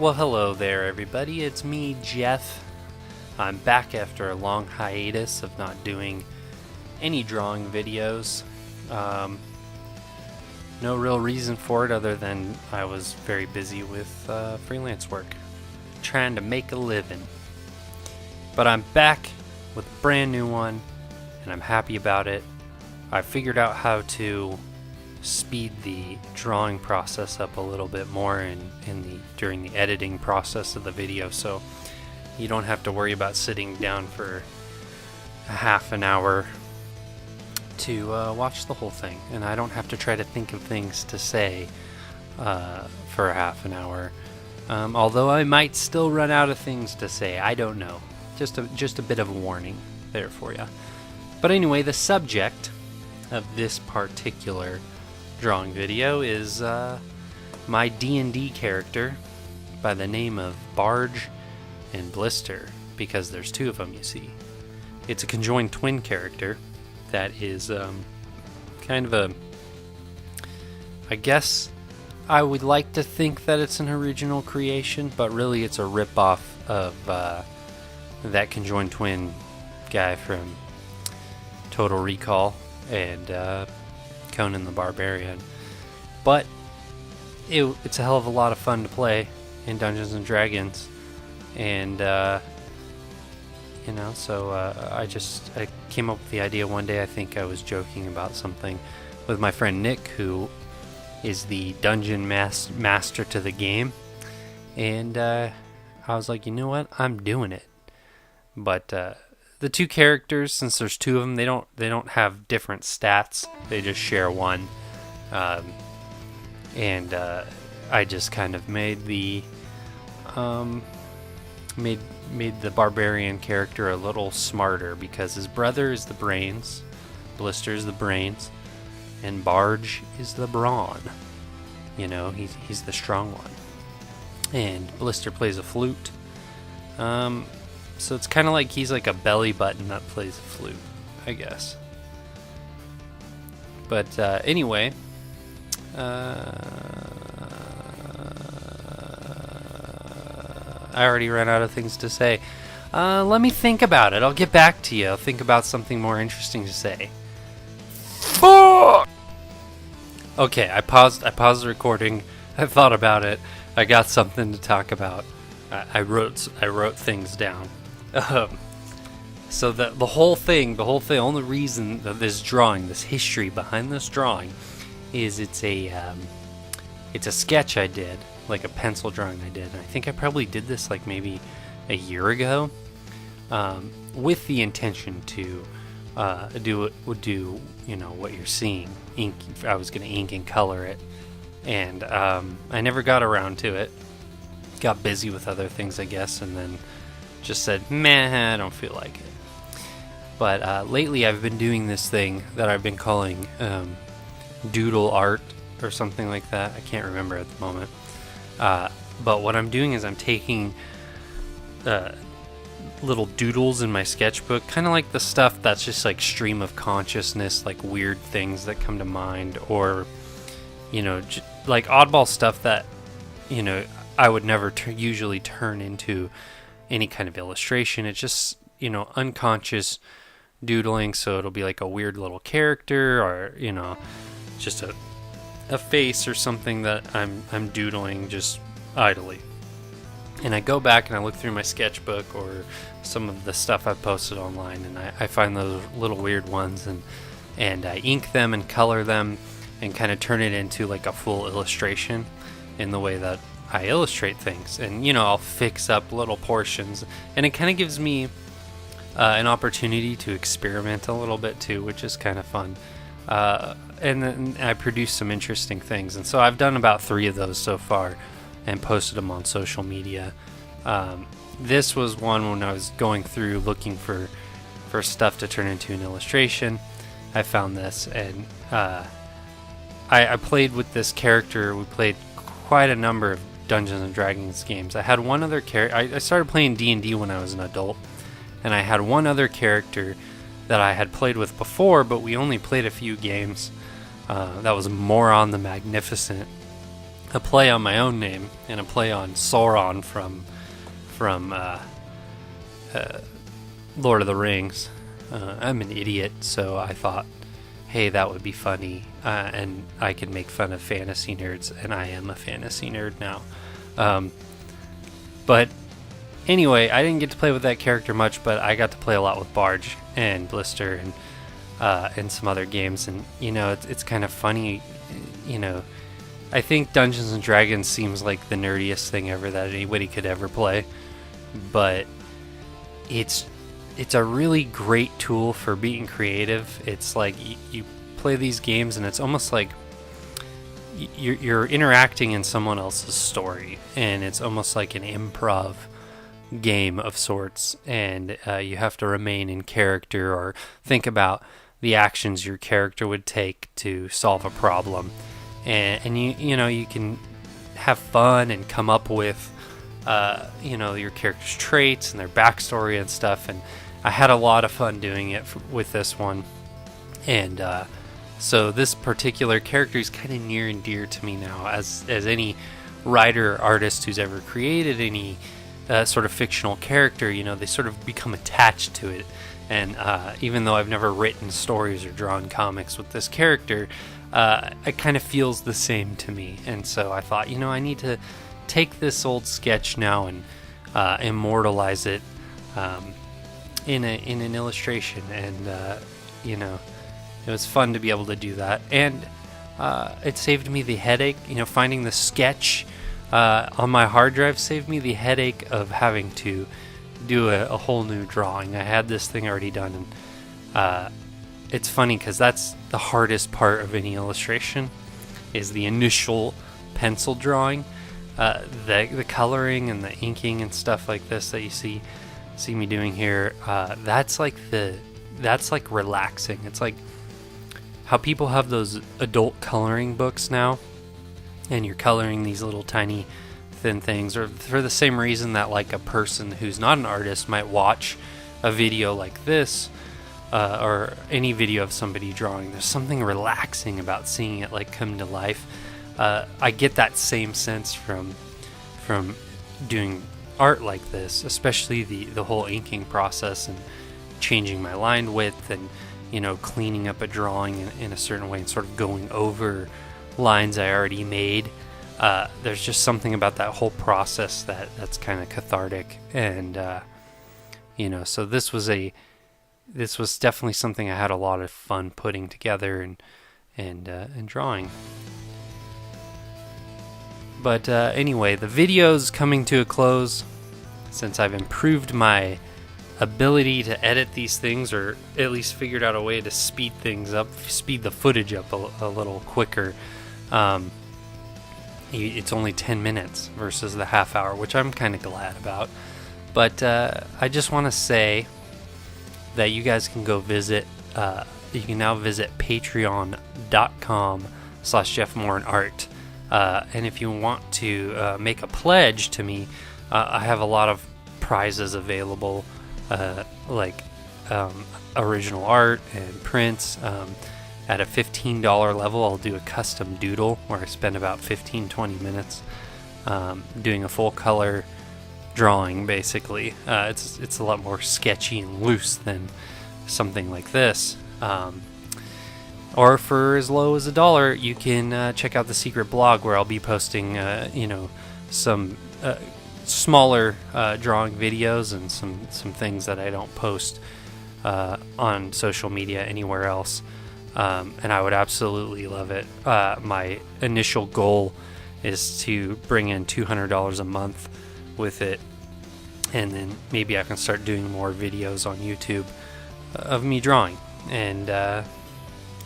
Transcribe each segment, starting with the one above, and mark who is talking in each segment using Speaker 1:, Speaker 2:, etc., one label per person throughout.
Speaker 1: Well, hello there, everybody. It's me, Jeff. I'm back after a long hiatus of not doing any drawing videos. No real reason for it other than I was very busy with freelance work, trying to make a living. But I'm back with a brand new one, and I'm happy about it. I figured out how to speed the drawing process up a little bit more during the editing process of the video, so you don't have to worry about sitting down for a half an hour to watch the whole thing, and I don't have to try to think of things to say for a half an hour. Although I might still run out of things to say, I don't know. Just a bit of a warning there for you. But anyway, the subject of this particular drawing video is my D&D character by the name of Barge and Blister, because there's two of them, you see. It's a conjoined twin character that is kind of I guess I would like to think that it's an original creation, but really it's a rip-off of that conjoined twin guy from Total Recall and Conan the Barbarian. But it's a hell of a lot of fun to play in Dungeons and Dragons, and so I came up with the idea one day. I think I was joking about something with my friend Nick, who is the dungeon master to the game, and I was like, you know what, I'm doing it. But the two characters, since there's two of them, they don't have different stats. They just share one, and I just kind of made the made the barbarian character a little smarter, because his brother is the brains, Blister's the brains, and Barge is the brawn. You know, he's the strong one, and Blister plays a flute. So it's kind of like he's like a belly button that plays a flute, I guess. But anyway, I already ran out of things to say. Let me think about it. I'll get back to you. I'll think about something more interesting to say. Fuck! Okay, I paused the recording. I thought about it. I got something to talk about. I wrote things down. So the whole thing, only reason that this drawing, this history behind this drawing, is it's a sketch I did, like a pencil drawing I did. And I think I probably did this like maybe a year ago, with the intention to do what you're seeing. Ink. I was gonna ink and color it, and I never got around to it. Got busy with other things, I guess, and then just said, meh, I don't feel like it. But lately I've been doing this thing that I've been calling doodle art or something like that. I can't remember at the moment. But what I'm doing is I'm taking little doodles in my sketchbook, kind of like the stuff that's just like stream of consciousness, like weird things that come to mind, or, like oddball stuff that, I would never usually turn into any kind of illustration. It's just, unconscious doodling, so it'll be like a weird little character, or, just a face or something that I'm doodling just idly. And I go back and I look through my sketchbook or some of the stuff I've posted online, and I find those little weird ones, and I ink them and color them and kind of turn it into like a full illustration in the way that I illustrate things. And I'll fix up little portions, and it kind of gives me an opportunity to experiment a little bit too, which is kind of fun. And then I produce some interesting things, and so I've done about 3 of those so far and posted them on social media. This was one when I was going through looking for stuff to turn into an illustration. I found this, and I played with this character. We played quite a number of Dungeons and Dragons games. I had one other character. I started playing D&D when I was an adult, and I had one other character that I had played with before, but we only played a few games. That was Moron the Magnificent. a play on my own name and a play on Sauron from Lord of the Rings. I'm an idiot, so I thought, hey, that would be funny, and I could make fun of fantasy nerds, and I am a fantasy nerd now. But anyway, I didn't get to play with that character much, but I got to play a lot with Barge and Blister and some other games, and it's kind of funny. I think Dungeons and Dragons seems like the nerdiest thing ever that anybody could ever play, but it's a really great tool for being creative. It's like you play these games and it's almost like you're interacting in someone else's story, and it's almost like an improv game of sorts, and you have to remain in character or think about the actions your character would take to solve a problem, and you can have fun and come up with your character's traits and their backstory and stuff. And I had a lot of fun doing it with this one, and so this particular character is kind of near and dear to me now, as any writer or artist who's ever created any sort of fictional character. They sort of become attached to it, and even though I've never written stories or drawn comics with this character, it kind of feels the same to me. And so I thought, I need to take this old sketch now and immortalize it in an illustration, and it was fun to be able to do that, and it saved me the headache. Finding the sketch on my hard drive saved me the headache of having to do a whole new drawing. I had this thing already done, and it's funny because that's the hardest part of any illustration, is the initial pencil drawing. The coloring and the inking and stuff like this that you see me doing here, that's like relaxing. It's like how people have those adult coloring books now, and you're coloring these little tiny thin things, or for the same reason that like a person who's not an artist might watch a video like this, or any video of somebody drawing. There's something relaxing about seeing it like come to life. I get that same sense from doing art like this, especially the whole inking process and changing my line width and cleaning up a drawing in a certain way and sort of going over lines I already made. There's just something about that whole process that's kind of cathartic, and so this was definitely something I had a lot of fun putting together and drawing. But anyway, the video's coming to a close since I've improved my ability to edit these things, or at least figured out a way to speed the footage up a little quicker. It's only 10 minutes versus the half hour, which I'm kind of glad about. But I just want to say that you guys can go visit, you can now visit patreon.com/JeffMorinArt. And if you want to make a pledge to me, I have a lot of prizes available, like original art and prints. At a $15 level, I'll do a custom doodle where I spend about 15-20 minutes doing a full color drawing, basically. It's a lot more sketchy and loose than something like this. Or for as low as $1, you can check out the secret blog where I'll be posting, some smaller drawing videos and some things that I don't post on social media anywhere else. And I would absolutely love it. My initial goal is to bring in $200 a month with it, and then maybe I can start doing more videos on YouTube of me drawing. And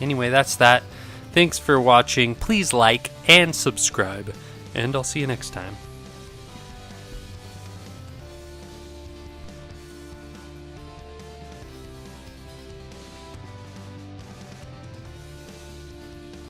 Speaker 1: anyway, that's that. Thanks for watching. Please like and subscribe, and I'll see you next time.